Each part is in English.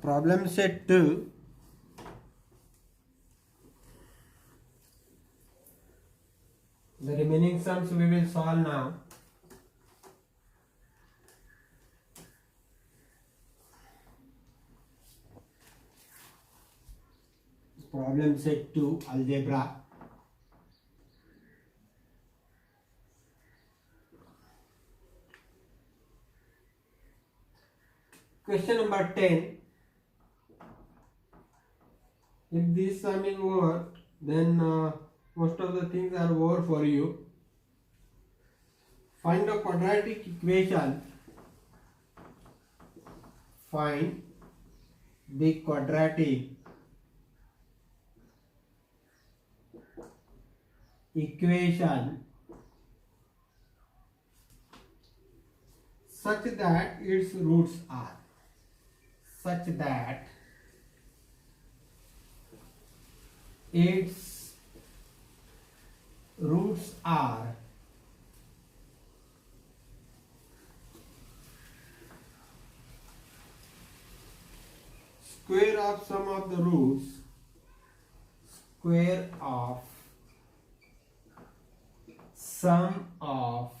Problem set 2. The remaining sums we will solve now. Problem set 2, algebra. Question number 10. If this sum is over, then most of the things are over for you. Find the quadratic equation. Find the quadratic equation such that its roots are square of sum of the roots, square of sum of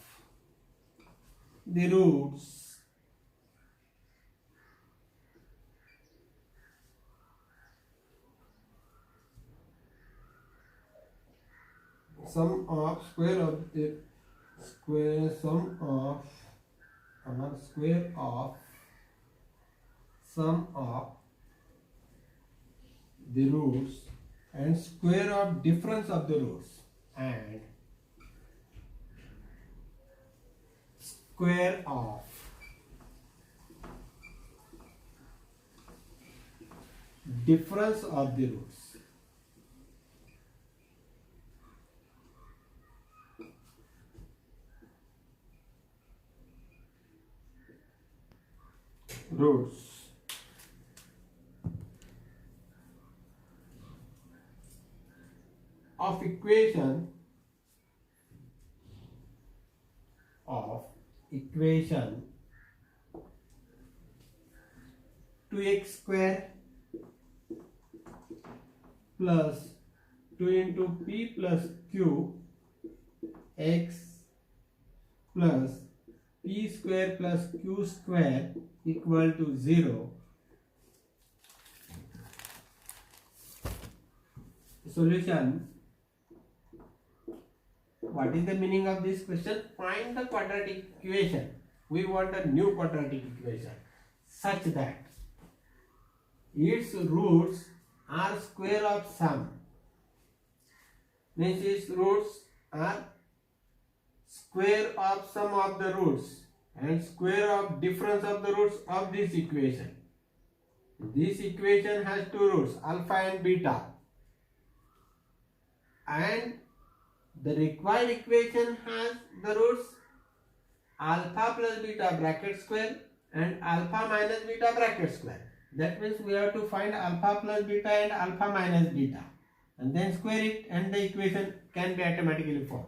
the roots sum of square of the square sum of square of sum of the roots and square of difference of the roots and square of difference of the roots. Roots of equation 2x square plus 2 into p plus q x plus p square plus q square equal to 0. Solution. What is the meaning of this question? Find the quadratic equation. We want a new quadratic equation such that its roots are square of sum. Means its roots are square of sum of the roots and square of difference of the roots of this equation. This equation has two roots, alpha and beta, and the required equation has the roots alpha plus beta bracket square and alpha minus beta bracket square. That means we have to find alpha plus beta and alpha minus beta and then square it, and the equation can be automatically formed.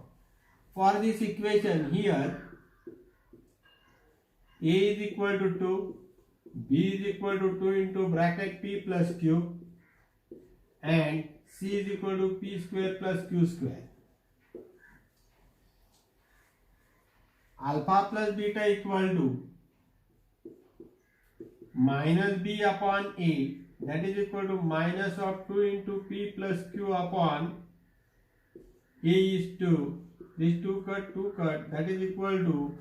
For this equation here, a is equal to 2, b is equal to 2 into bracket p plus q, and c is equal to p square plus q square. Alpha plus beta equal to minus b upon a, that is equal to minus of 2 into p plus q upon a is 2. This 2 cut, that is equal to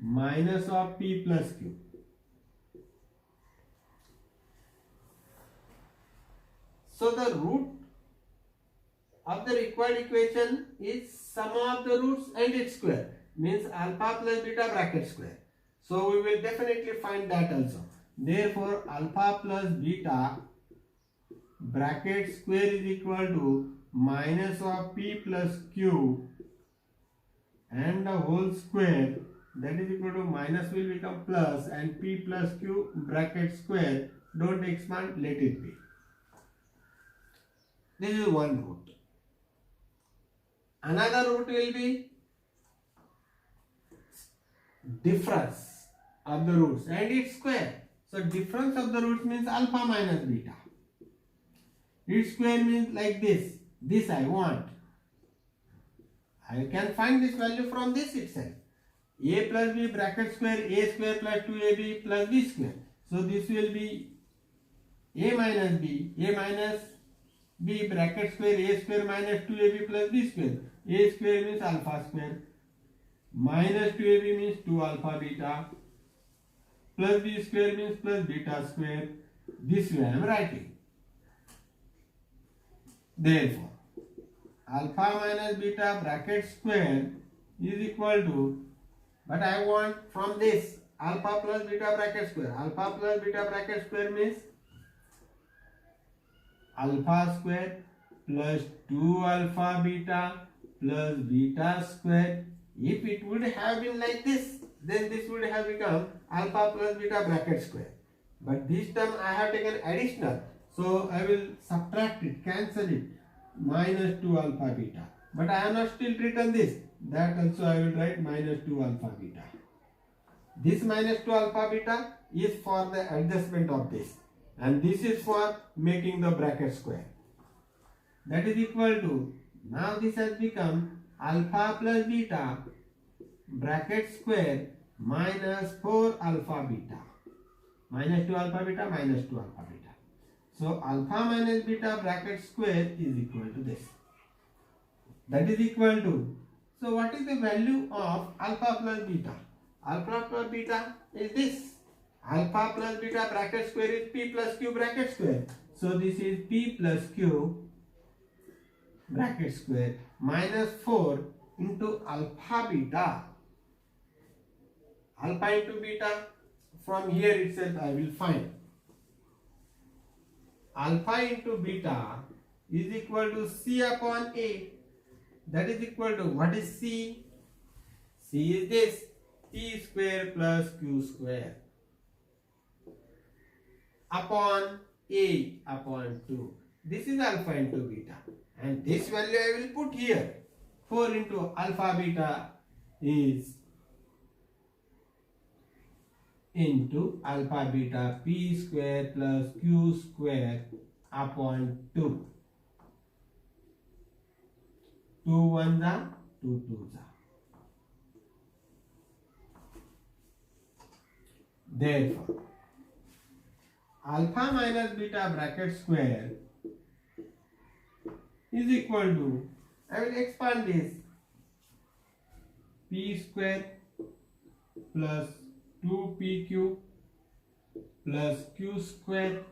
minus of p plus q. So the root of the required equation is sum of the roots and its square, means alpha plus beta bracket square. So we will definitely find that also. Therefore alpha plus beta bracket square is equal to minus of p plus q and the whole square, that is equal to minus will become plus, and p plus q bracket square, don't expand, let it be. This is one root. Another root will be difference of the roots and its square. So difference of the roots means alpha minus beta. Its square means like this. This I want. I can find this value from this itself. A plus b bracket square, a square plus 2ab plus b square. So this will be a minus b bracket square, a square minus 2ab plus b square. A square means alpha square. Minus 2ab means 2 alpha beta. Plus b square means plus beta square. This way I am writing. Therefore, alpha minus beta bracket square is equal to, but I want from this alpha plus beta bracket square. Alpha plus beta bracket square means alpha square plus 2 alpha beta plus beta square. If it would have been like this, then this would have become alpha plus beta bracket square. But this term I have taken additional. So I will subtract it, cancel it, minus 2 alpha beta. But I have not still written this. That also I will write minus 2 alpha beta. This minus 2 alpha beta is for the adjustment of this. And this is for making the bracket square. That is equal to, now this has become alpha plus beta bracket square minus 4 alpha beta. Minus 2 alpha beta minus 2 alpha beta. So alpha minus beta bracket square is equal to this. That is equal to, so what is the value of alpha plus beta? Alpha plus beta is this. Alpha plus beta bracket square is p plus q bracket square. So this is p plus q bracket square minus 4 into alpha beta. Alpha into beta, from here itself I will find. Alpha into beta is equal to c upon a. That is equal to, what is c? C is this, p square plus q square upon a upon 2. This is alpha into beta. And this value I will put here. 4 into alpha beta is into alpha beta p square plus q square upon 2. 2 1s are 2 2s are. Therefore, alpha minus beta bracket square is equal to, I will expand this, p square plus 2pq plus q square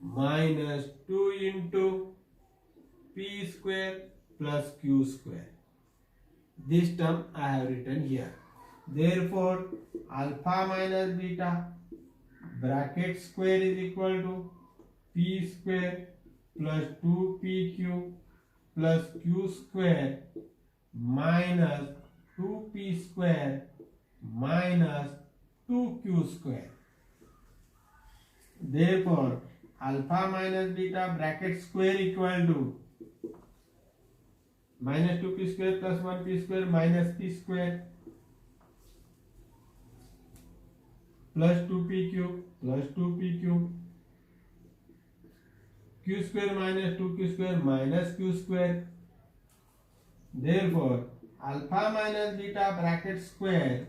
minus 2 into p square plus q square. This term I have written here. Therefore, alpha minus beta bracket square is equal to p square plus 2pq plus q square minus 2p square minus 2q square. Therefore, alpha minus beta bracket square equal to minus 2p square plus 1p square minus p square plus 2pq plus 2pq, q square minus 2q square minus q square. Therefore, alpha minus beta bracket square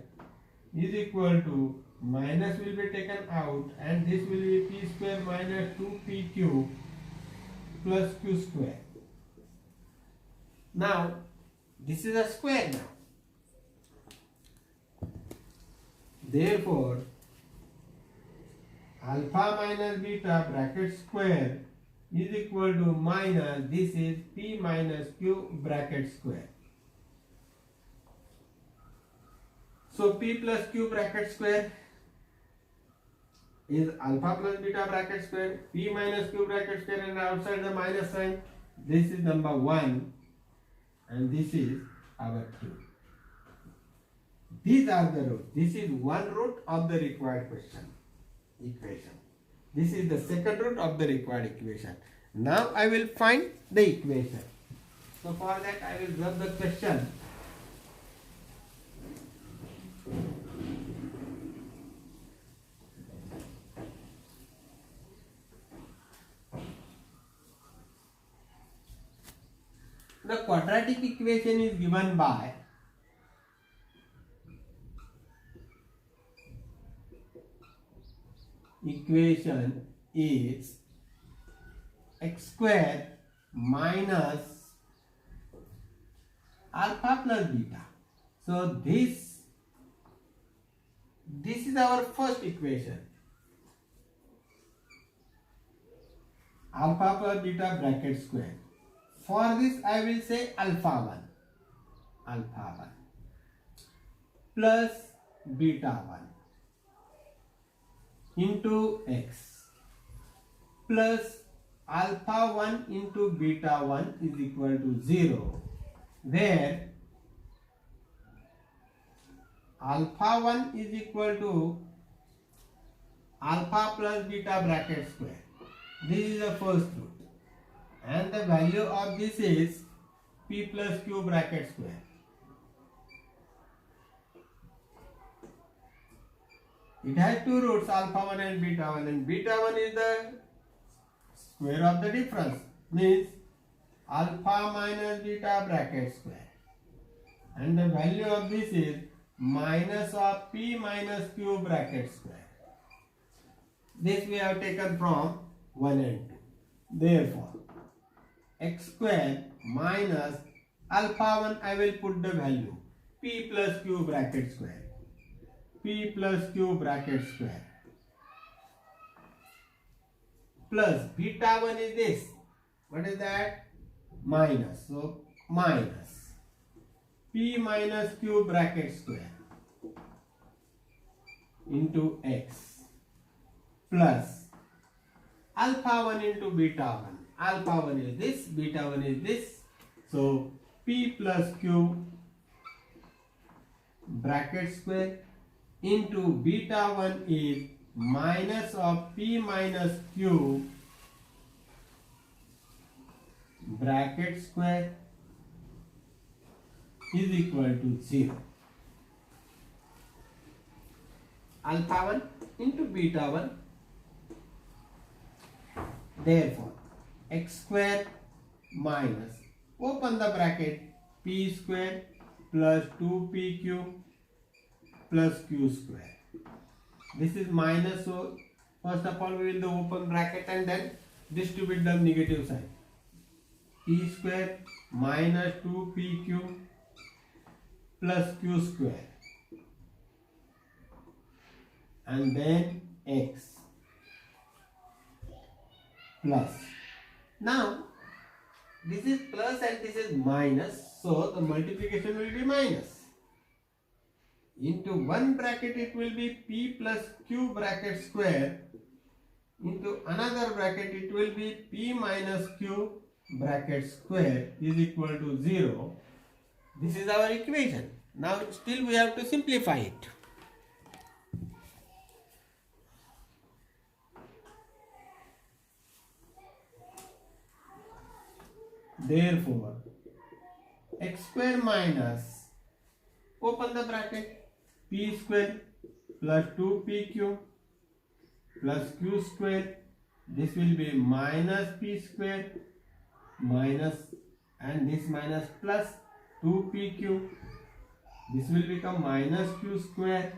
is equal to, minus will be taken out and this will be p square minus 2pq plus q square. Now, this is a square now. Therefore, alpha minus beta bracket square is equal to minus, this is p minus q bracket square. So p plus q bracket square is alpha plus beta bracket square, p minus q bracket square, and outside the minus sign, this is number 1 and this is our 2. These are the roots. This is one root of the required equation. This is the second root of the required equation. Now I will find the equation. So for that I will rub the question. The quadratic equation is given by equation is x square minus alpha plus beta. So this is our first equation. Alpha plus beta bracket square. For this I will say alpha 1 plus beta 1 into x plus alpha 1 into beta 1 is equal to 0, where alpha 1 is equal to alpha plus beta bracket square. This is the first root, and the value of this is p plus q bracket square. It has two roots, alpha 1 and beta 1, and beta 1 is the square of the difference, means alpha minus beta bracket square, and the value of this is minus of p minus q bracket square. This we have taken from 1 and 2. Therefore, x square minus alpha 1, I will put the value p plus q bracket square, p plus q bracket square, plus beta 1 is this. What is that? Minus. So minus p minus q bracket square into x plus alpha 1 into beta 1. Alpha 1 is this, beta 1 is this. So p plus q bracket square into beta 1 is minus of p minus q bracket square is equal to 0. Alpha 1 into beta 1. Therefore, x square minus, open the bracket, p square plus 2pq plus q square. This is minus, so first of all we will do open bracket and then distribute the negative side. P square minus 2pq plus q square, and then x plus. Now this is plus and this is minus, so the multiplication will be minus. Into one bracket it will be p plus q bracket square, into another bracket it will be p minus q bracket square is equal to 0. This is our equation. Now still we have to simplify it. Therefore, x square minus, open the bracket, p square plus 2pq plus q square. This will be minus p square minus, and this minus plus 2pq. This will become minus q square,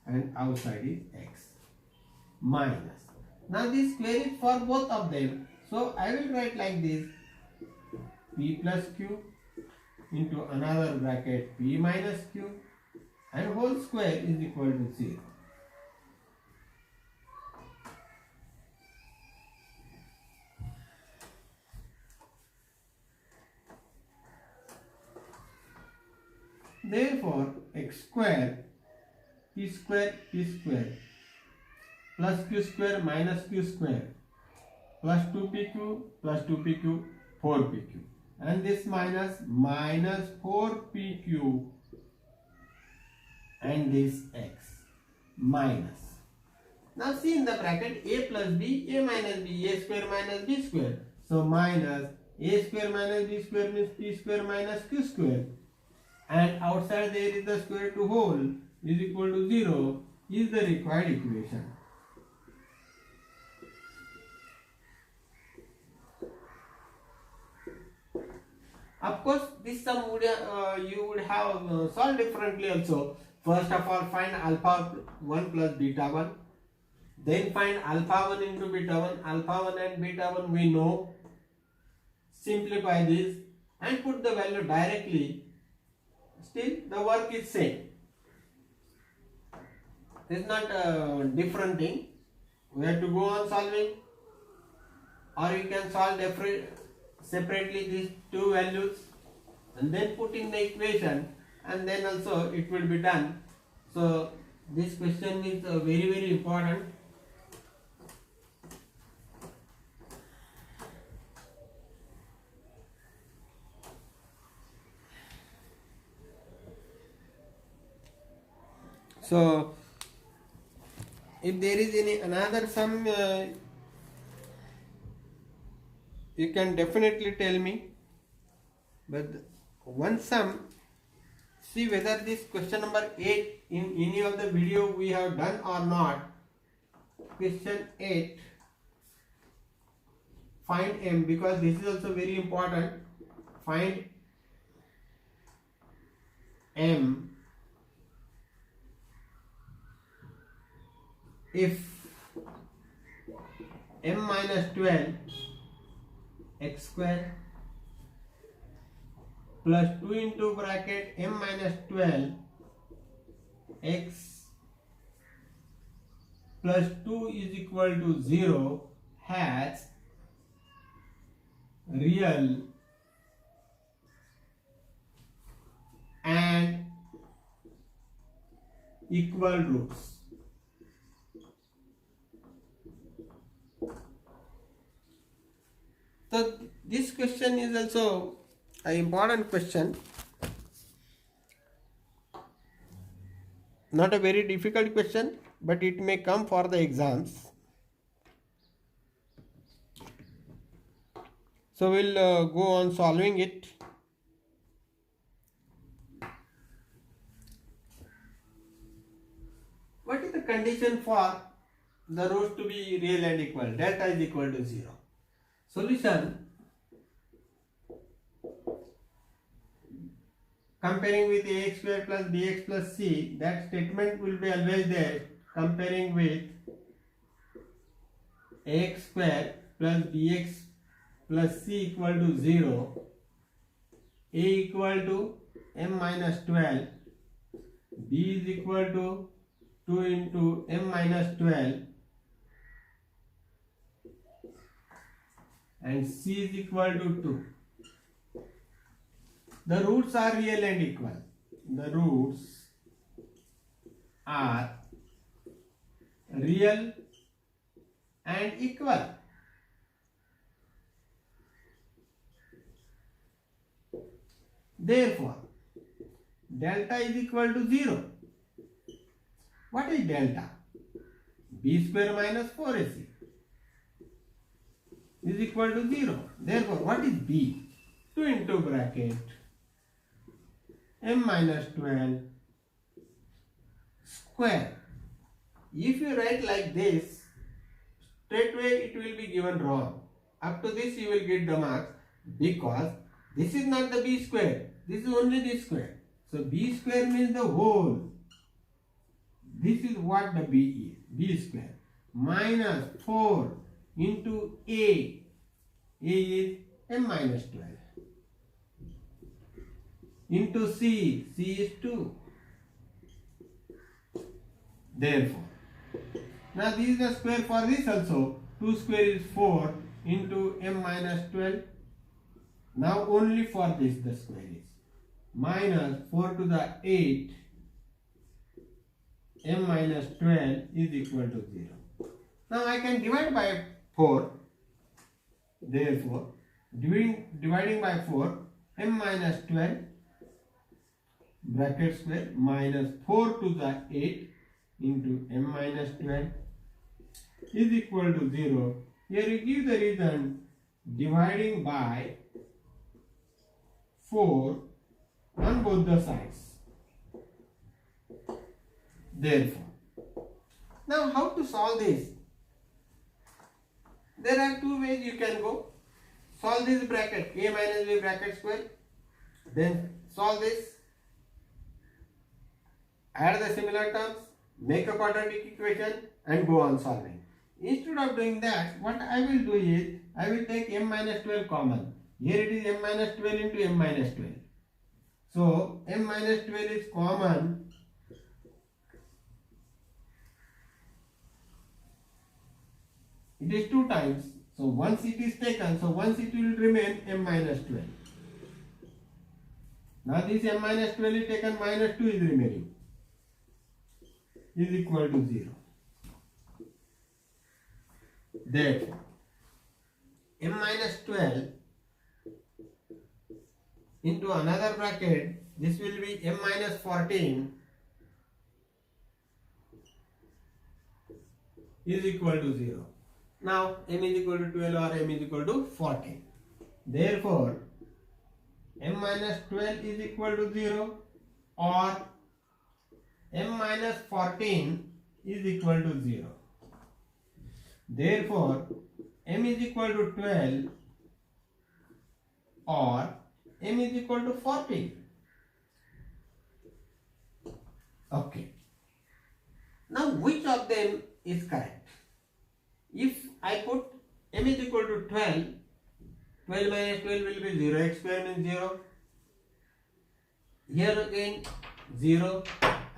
and outside is x minus. Now this square is for both of them, so I will write like this: p plus q into another bracket p minus q, and whole square is equal to 0. Therefore, x square p square plus q square minus q square plus 2pq plus 2pq 4pq, and this minus 4pq, and this x minus. Now see in the bracket a plus b, a minus b, a square minus b square. So minus a square minus b square means p square minus q square, and outside there is the square root whole is equal to 0 is the required equation. Of course, this sum would you would have solved differently also. First of all, find alpha 1 plus beta 1. Then find alpha 1 into beta 1. Alpha 1 and beta 1 we know. Simplify this and put the value directly. Still, the work is same. It's not a different thing. We have to go on solving, or you can solve separately these two values and then put in the equation, and then also it will be done. So this question is very important. So if there is any another sum, you can definitely tell me. But one sum, see whether this question number 8 in any of the video we have done or not. Question 8, find m, because this is also very important. Find m if m minus 12 x square plus 2 into bracket m minus 12 x plus 2 is equal to 0 has real and equal roots. So this question is also an important question, not a very difficult question, but it may come for the exams. So we'll go on solving it. What is the condition for the roots to be real and equal? Delta is equal to 0. Solution: comparing with ax square plus bx plus c, that statement will be always there. Comparing with ax square plus bx plus c equal to 0, a equal to m minus 12, b is equal to 2 into m minus 12, and c is equal to 2. The roots are real and equal. The roots are real and equal. Therefore, delta is equal to 0. What is delta? B square minus 4ac is equal to 0. Therefore, what is B? 2 into bracket m minus 12 square. If you write like this, straightway it will be given wrong. Up to this you will get the marks, because this is not the b square. This is only this square. So b square means the whole. This is what the b is. B square minus 4 into a. A is m minus 12. Into c. C is 2. Therefore, now this is the square for this also. 2 square is 4 into m minus 12. Now only for this the square is minus 4 to the 8 m minus 12 is equal to 0. Now I can divide by 4. Therefore, dividing by 4, m minus 12 bracket square minus 4 to the 8 into m minus 12 is equal to 0. Here you give the reason, dividing by 4 on both the sides. Therefore, now how to solve this? There are two ways you can go. Solve this bracket, a minus b bracket square. Then solve this, add the similar terms, make a quadratic equation and go on solving. Instead of doing that, what I will do is, I will take m minus 12 common. Here it is m minus 12 into m minus 12. So m minus 12 is common. It is 2 times. So once it is taken, so once it will remain m minus 12. Now this m minus 12 is taken, minus 2 is remaining, is equal to 0. Therefore, m minus 12 into another bracket, this will be m minus 14 is equal to 0. Now m is equal to 12 or m is equal to 14. Therefore, m minus 12 is equal to 0 or m minus 14 is equal to 0. Therefore, m is equal to 12 or m is equal to 14. Okay. Now which of them is correct? If I put m is equal to 12, 12 minus 12 will be 0, x square means 0. Here again 0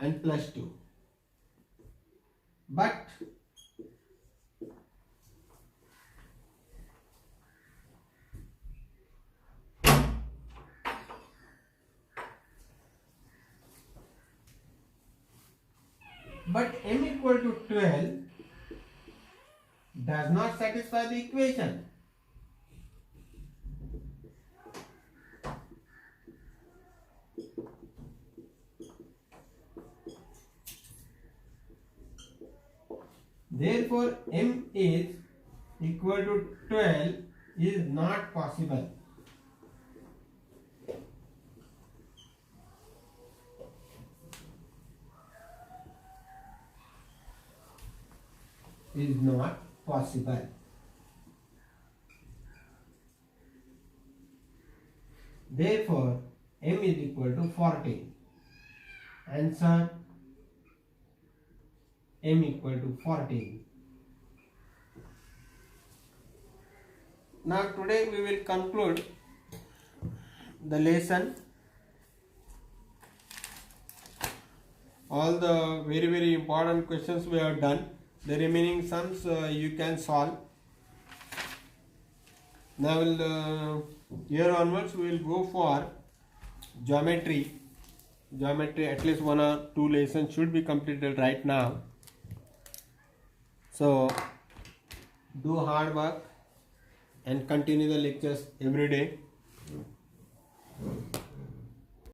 and plus 2. But m equal to 12 does not satisfy the equation. Therefore, m is equal to 12 is not possible. Is not possible. Therefore, m is equal to 14. Answer, m equal to 14. Now today we will conclude the lesson. All the very important questions we have done. The remaining sums you can solve. Now here onwards we will go for geometry. Geometry, at least 1 or 2 lessons should be completed right now. So do hard work and continue the lectures every day.